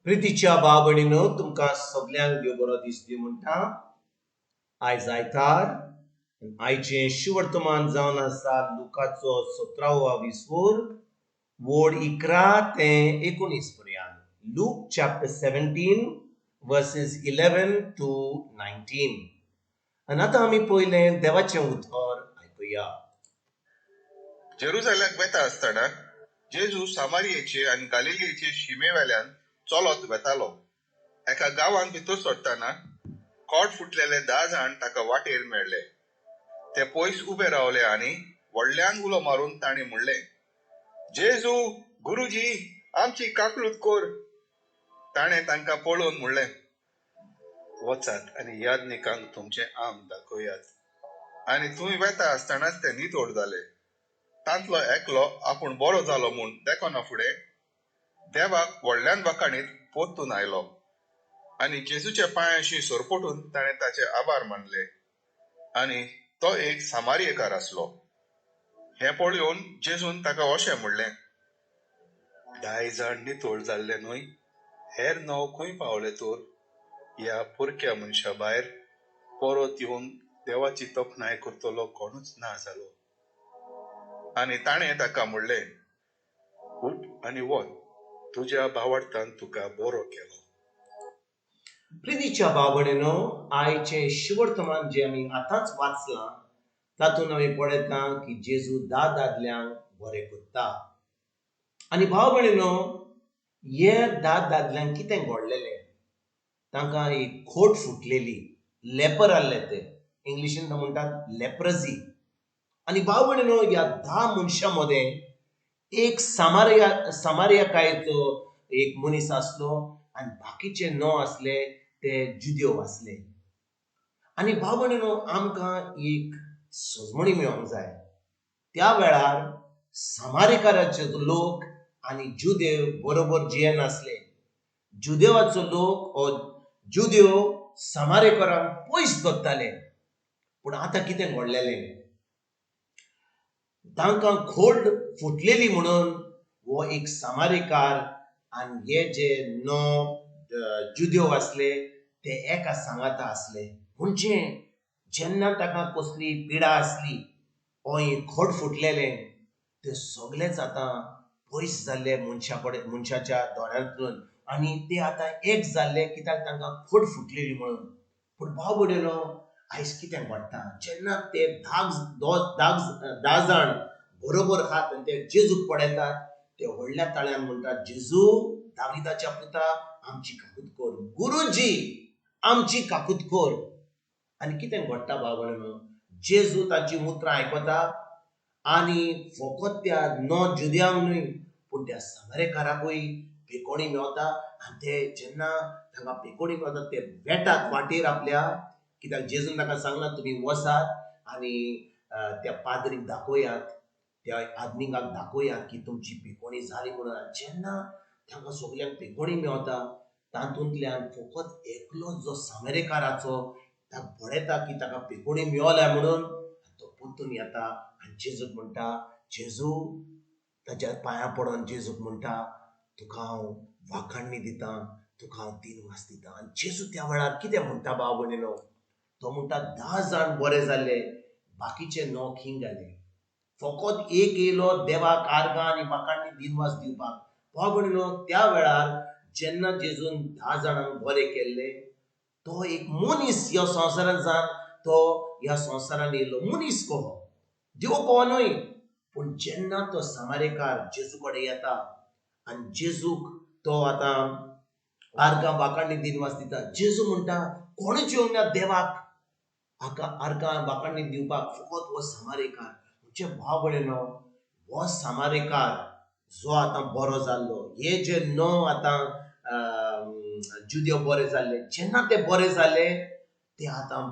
प्रितीच्या भाव-भयणींनो, तुमकां सगल्यांक देव बरो दीस दिवं म्हणटा. आयज आयतार आयचें शुवर्तमान जावन आसा लुकाचो 17वा विसवोर वोड 11 ते 19 पर्यंत. Look chapter 17 versus 11 to 19. आनी आतां आमी पयलें देवाचें उतर आयकुया. जेरुसलेमाक वेता आसतना जेजू सामारियेचे आनी गालिलेचे शिमेवेल्यान चलत वेतालो. एका गांवांत भितर सरतना खोट फुटलेले 10 जाण ताका वाटेर मेळ्ळे. ते पयस उबे रावले आनी व्हडल्यान उलो मारून तांणी म्हणलें, जेजू, गुरुजी, आमची काकूट कोर. ताणें तांकां पळोवन म्हणलें, वचात आनी याज्ञिकांक तुमचें आंग दाखयात. आनी थंय वेता आसतनाच ते नितोड जाले. तांतलो एकलो आपूण बरो जालो म्हूण देखोना फुडें देवाक व्हडल्यान वाखाणीत परतून आयलो आनी जेजूच्या पांयाशी सरपटून ताणें ताचे आभार मानले. आनी तो एक सामारियेकार आसलो. हें पळयोवन जेजून ताका अशें म्हणलें, 10 जाण नितोड जाल्ले न्हय, हेर 9 खंय पावले तर? ह्या पुरक्या मनशा भायर परत येवन देवाची तोखणाय करतलो कोणूच ना जालो. आनी ताणें ताका म्हणलें, उठ आनी वच, तुज्या भावार्थान तुका बरो केलो. प्रितीच्या भाव-भयणींनो, आयचें शुवर्तमान जे आमी आतांच वाचलां तातूंत आमी पळयता की जेजू दादल्यांक बरें करता. आनी भाव-भयणींनो, हे दादल्यांक कितें घडलेलें? तांकां एक खोट फुटलेली, लेपर आहले ते, इंग्लिशीन तो म्हणटात लेप्रसी. आनी भाव-भयणींनो, ह्या 10 मनशां मदें एक सामारियाकायेचो एक मनीस आसलो आनी बाकीचे 9 आसले ते जुदेव आसले. आनी भाव-भयणींनो, आमकां एक सजमणी मेळोंक जाय. त्या वेळार सामारिकाराचे लोक आनी जुदेव बरोबर जियेनासले. जुदेवाचो लोक हो जुदेव सामारिकारांक पयस दवरताले. पूण आतां कितें घडलेलें? तांकां खोट फुटलेली म्हणून हो एक सामारिकार आनी हे जे 9 जुदेव आसले ते एका सांगाता आसले. म्हणजे जेन्ना ताका कसली पिडा आसली, हो एक खोट फुटलेलें, ते सगळेच आतां पयस जाल्ले मनशाच्या दोळ्यांतल्यान आनी ते आतां एक जाल्ले कित्याक तांकां खोट फुटलेली म्हणून. पूण भाव-भयणींनो, आयज कितें घडटा? जेन्ना ते 10 जाण बरोबर आहात आनी ते जेजूक पळयतात, ते व्हडल्या ताळ्यान म्हणटात, जेजू, दाविदाच्या पुता, आमची काकूट कोर. गुरुजी, आमची काकूट कोर. आनी कितें घडटा भाव-भयणींनो? जेजू तांची उतरां आयकता आनी फकत त्या 9 जुद्यांक न्हय, पूण त्या सामारिकाराकूय पेकोणी मेवता. आनी ते जेन्ना तांकां पेकोणी मेवता ते वेटात वाटेर आपल्या, कित्याक जेजून ताका सांगलां, तुमी वचात आनी त्या पाद्रीक दाखयात, त्या आदनिकाक दाखयात की तुमची पेकोणी जाली म्हणून. जेन्ना तांकां सगल्यांक पेकोणी मेवता, तातूंतल्यान फकत एकलो जो सामारिकाराचो ताका पळयता की ताका पेकोणी मेवल्या म्हणून, तो परतून येता आनी जेजूक म्हणटा, जेजू, ताच्या पांयां पडोन जेजूक म्हणटा, तुका हांव वाखाणणी दितां, तुका हांव दिनवास दितां. आनी जेजू त्या वेळार कितें म्हणटा भाव-भयणींनो? तो म्हणटा, 10 जाण बरे जाले, बाकीचे 9 खंय गेले? फकत एक येयलो देवाक आर्गां आनी वाखाणणी दिनवास दिवपाक. भाव-भयणींनो, त्या वेळार जेन्ना जेजून 10 जाणांक बरें केल्ले, तो एक मनीस ह्या संवसारांत जावन तो ह्या संवसारांत येयलो. मनीस कहो, देव कहो न्हय. पूण जेन्ना तो सामारिकार जेजू कडेन येता आनी जेजूक तो आतां आर्गां वाखाणणी दिनवास दिता, जेजू म्हणटा, कोणूच येवंक ना देवाक आर्गां वाखाणणी दिवपाक, फकत हो सामारिकार. म्हणजे भाव-भयणींनो, हो सामारिकार जो आतां बरो जाल्लो, हे जे 9 आतां जुदेव बरे जाल्ले, जेन्ना ते बरे जाले, ते आतां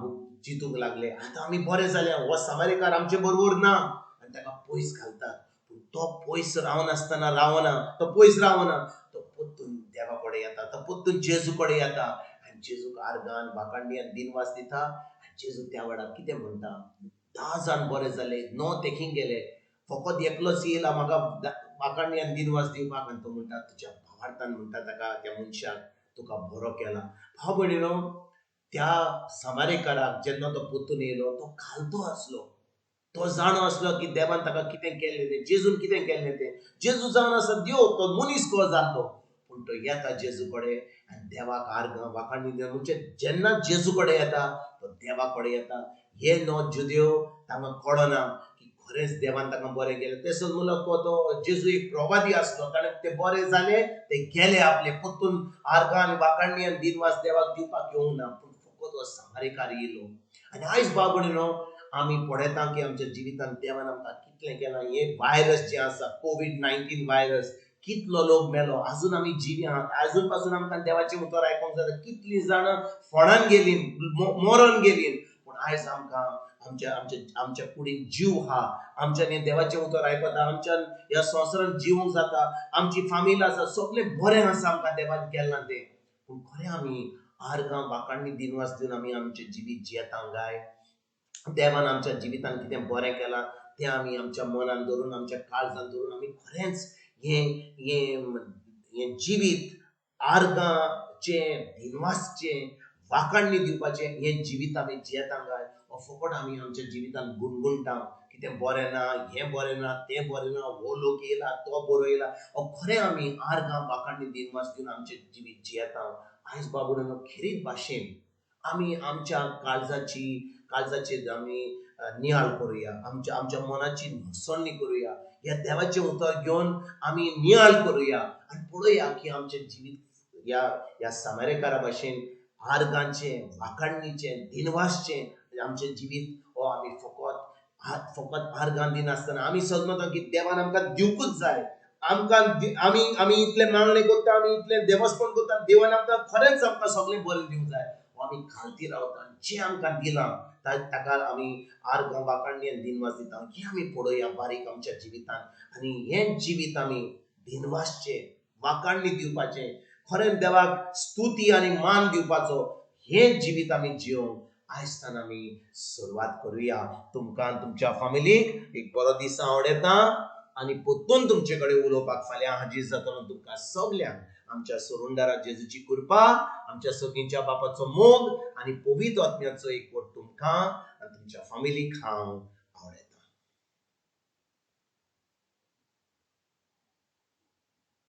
चिंतूंक लागले, आतां आमी बरे जाले, हो सामारिकार आमचे बरोबर ना, आनी ताका पयस घालतात. पूण तो पयस रावनासतना रावना, तो पयस रावना, तो परतून देवा कडेन येता, तो परतून जेजू कडेन येता आनी जेजूक आर्गां वाखाणणी आनी दिनवास दिता. आनी जेजू त्या वेळार कितें म्हणटा? 10 जाण बरे जाले, 9 ते खंय गेले? फकत एकलोच येयला म्हाका वाकांनी आनी दिनवास दिवपाक आनी तो म्हणटा तुज्या भावार्थान म्हणटा ताका त्या मनशाक तुका बरो केला. भाव भयणीनो, त्या समारेकाराक जेन्ना तो पोत्तून येयलो तो घालतो आसलो. तो जाणो आसलो की देवान ताका कितें केल्लें तें, जेजून कितें केल्लें तें. जेजू जावन आसा देव, तो मनीस कसो जाल्लो. पूण तो येता जेजू कडेन आनी देवाक आर्गां वाखाणणी दिता. म्हणजे जेन्ना जेजू कडेन येता तो देवा कडेन येता. हे नो जुदेव तांकां कळना की खरेंच देवान ताका बरें केलें. तेसोच म्हणून तो जेजू एक प्रवादी आसलो. ताणें ते बरे जाले, ते गेले आपले पोत्तून आर्गां आनी वाखाणणी आनी दिनवास देवाक दिवपाक येवंक ना. पूण फकत हो समारेकार येयलो. आनी आयज भाव भयणीनो, आमी पळयता की आमच्या जिवितांत देवान आमकां कितलें केलां. हे व्हायरस जे आसा, कोविड-19 व्हायरस, कितलो लोक मेलो, अजून आमी जिवी आहात. अजून पासून आमकां देवाचें उतर आयकोंक जाता. कितलीं जाणां फोंडान गेलीं, मरोन गेलीं. पूण आयज आमकां आमच्या कुडीन जीव हा. आमच्यान हें देवाचें उतर आयकता. आमच्यान ह्या संवसारांत जिवंक जाता. आमची फामील आसा. सगळें बरें आसा आमकां देवान केलां तें. पूण खरें आमी आर्गां वाखाणणी दिनवास दिवन आमी आमचें जिवीत जियेता काय? देवान आमच्या जिवितांत कितें बरें केलां तें आमी आमच्या मनान धरून, आमच्या काळजांत धरून आमी खरेंच हें जिवीत आर्गांचें, दिनवासचें, वाखाणणी दिवपाचें हें जिवीत आमी जियेता काय? वा फकत आमी आमच्या जिवितांत गुणगुणटा कितें बरें ना, हें बरें ना, तें बरें ना, हो लोक येयला, तो बरो येयला. खरें आमी आर्गां वाखाणणी दिनवास दिवन आमचें जिवीत जियेता. आयज बाबडो खेरीत भाशेन आमी आमच्या काळजाची आमी नियाळ करुया. आमच्या मनाची न्हवसणणी करुया. ह्या देवाचें उतर घेवन आमी नियाळ करुया आनी पळोवया की आमचें जिवीत ह्या समारेकारा भाशेन आर्गांचें, वाखाणणीचें, दिनवासचें आमचें जिवीत हो आमी फकत आर्गां दिनासतना आमी समजता की देवान आमकां दिवंकूच जाय. आमी इतलें मागणें करता, आमी इतलें देवस्पण करता, देवान आमकां खरेंच आमकां सगळें बरें दिवंक जाय. आमी खालती रावता. जें आमकां दिलां ताका आमी आर्गां वाखाणणी आनी दिनवास दिता. हें आमी पळोवया बारीक आमच्या जिवितांत. आनी हें जिवीत आमी दिनवासचें, वाखाणणी दिवपाचें, खरें देवाक स्तुती आनी मान दिवपाचो हें जिवीत आमी जियोंक आयजसान आमी सुरवात करुया. तुमकां तुमच्या फामिलीक एक बरो दीस हांव येता आनी परतून तुमचे कडेन उलोवपाक फाल्यां हाजीर जातलो. तुमकां सगल्यांक आमच्या सोरुंडारा जेजूची कृपा, आमच्या सगळ्यांच्या बापाचो मोग आनी पवित्र आत्म्याचो एकवट तुमकां आनी तुमच्या फामिलीक हांव